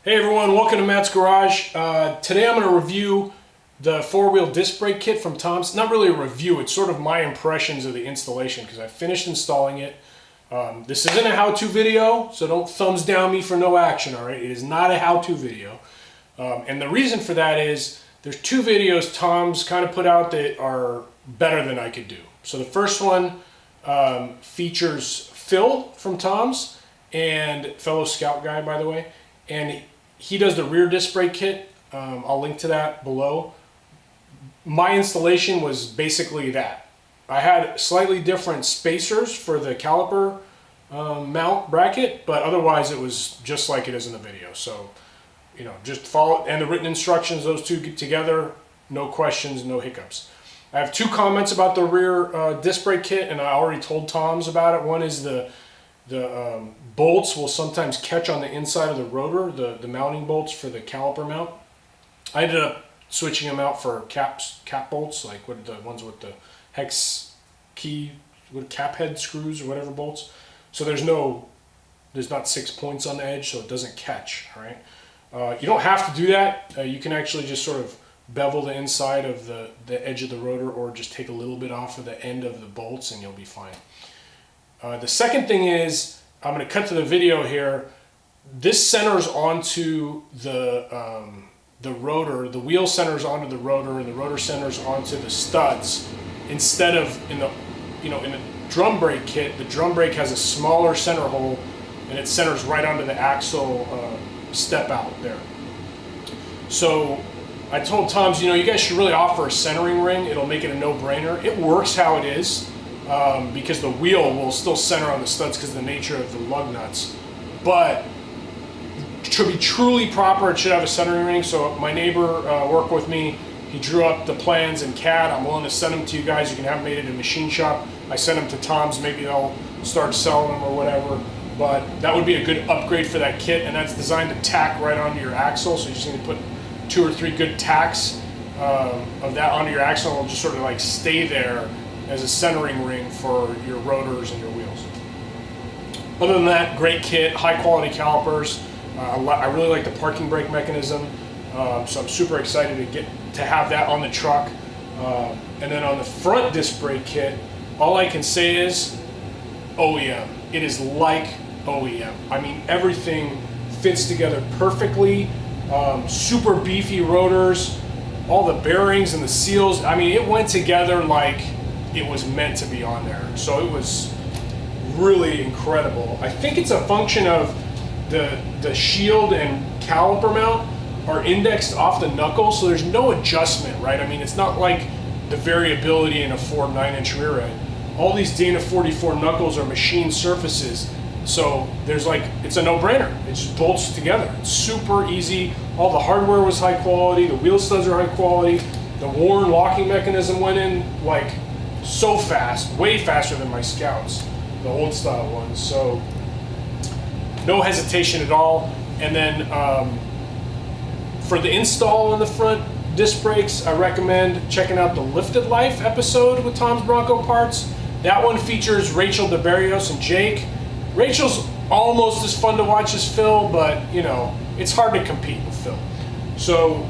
Hey everyone, welcome to Matt's Garage. Today I'm going to review the four-wheel disc brake kit from Tom's. Not really a review, it's sort of my impressions of the installation because I finished installing it. This isn't a how-to video, so don't thumbs down me for no action, alright? It is not a how-to video. And the reason for that is there's two videos Tom's kind of put out that are better than I could do. So the first one features Phil from Tom's, and fellow scout guy by the way, and he does the rear disc brake kit. I'll link to that below. My installation was basically that. I had slightly different spacers for the caliper mount bracket, but otherwise it was just like it is in the video. So, you know, just follow, and the written instructions, those two get together, no questions, no hiccups. I have two comments about the rear disc brake kit, and I already told Tom's about it. One is the bolts will sometimes catch on the inside of the rotor, the mounting bolts for the caliper mount. I ended up switching them out for cap bolts, like what the ones with the hex key, with cap head screws or whatever bolts. So there's not 6 points on the edge, so it doesn't catch, right? You don't have to do that. You can actually just sort of bevel the inside of the edge of the rotor, or just take a little bit off of the end of the bolts and you'll be fine. The second thing is, I'm going to cut to the video here. This centers onto the rotor. The wheel centers onto the rotor, and the rotor centers onto the studs. Instead of in the drum brake kit, the drum brake has a smaller center hole, and it centers right onto the axle step out there. So I told Tom's, you guys should really offer a centering ring. It'll make it a no-brainer. It works how it is. Because the wheel will still center on the studs because of the nature of the lug nuts. But to be truly proper, it should have a centering ring. So my neighbor worked with me. He drew up the plans in CAD. I'm willing to send them to you guys. You can have them made at a machine shop. I sent them to Tom's. Maybe they'll start selling them or whatever. But that would be a good upgrade for that kit, and that's designed to tack right onto your axle. So you just need to put 2 or 3 good tacks of that onto your axle, and it'll just sort of like stay there as a centering ring for your rotors and your wheels. Other than that, great kit, high quality calipers. I really like the parking brake mechanism, so I'm super excited to have that on the truck. And then on the front disc brake kit, all I can say is OEM. It is like OEM. I mean, everything fits together perfectly. Super beefy rotors, all the bearings and the seals. I mean, it went together like it was meant to be on there. So it was really incredible. I think it's a function of the shield and caliper mount are indexed off the knuckle, so there's no adjustment, right? I mean, it's not like the variability in a Ford 9-inch rear end. All these Dana 44 knuckles are machined surfaces, so it's a no-brainer. It just bolts together. It's super easy. All the hardware was high quality. The wheel studs are high quality. The Warren locking mechanism went in like so fast, way faster than my Scouts, the old style ones. So no hesitation at all. And then for the install on the front disc brakes, I recommend checking out the Lifted Life episode with Tom's Bronco Parts. That one features Rachel DeBarrios and Jake. Rachel's almost as fun to watch as Phil, but it's hard to compete with Phil. So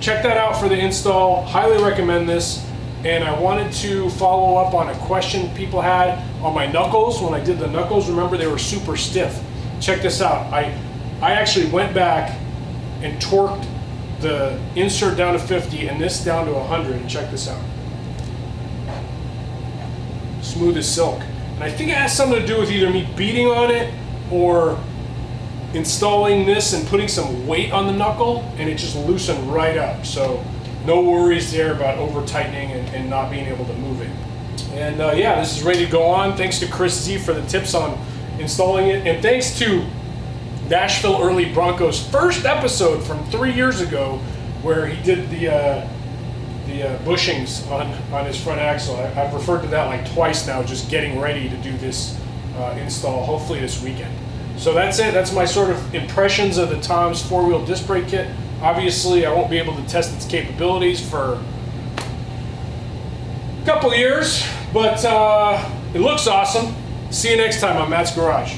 check that out for the install. Highly recommend this. And I wanted to follow up on a question people had on my knuckles. When I did the knuckles, remember they were super stiff. Check this out. I actually went back and torqued the insert down to 50 and this down to 100. And check this out. Smooth as silk. And I think it has something to do with either me beating on it or installing this and putting some weight on the knuckle, and it just loosened right up. So no worries there about over tightening and not being able to move it. And yeah, this is ready to go on. Thanks to Chris Z for the tips on installing it, and thanks to Nashville Early Bronco's first episode from 3 years ago, where he did the bushings on his front axle. I've referred to that like twice now, just getting ready to do this install, hopefully this weekend. So that's it. That's my sort of impressions of the Tom's four-wheel disc brake kit. Obviously, I won't be able to test its capabilities for a couple years, but it looks awesome. See you next time on Matt's Garage.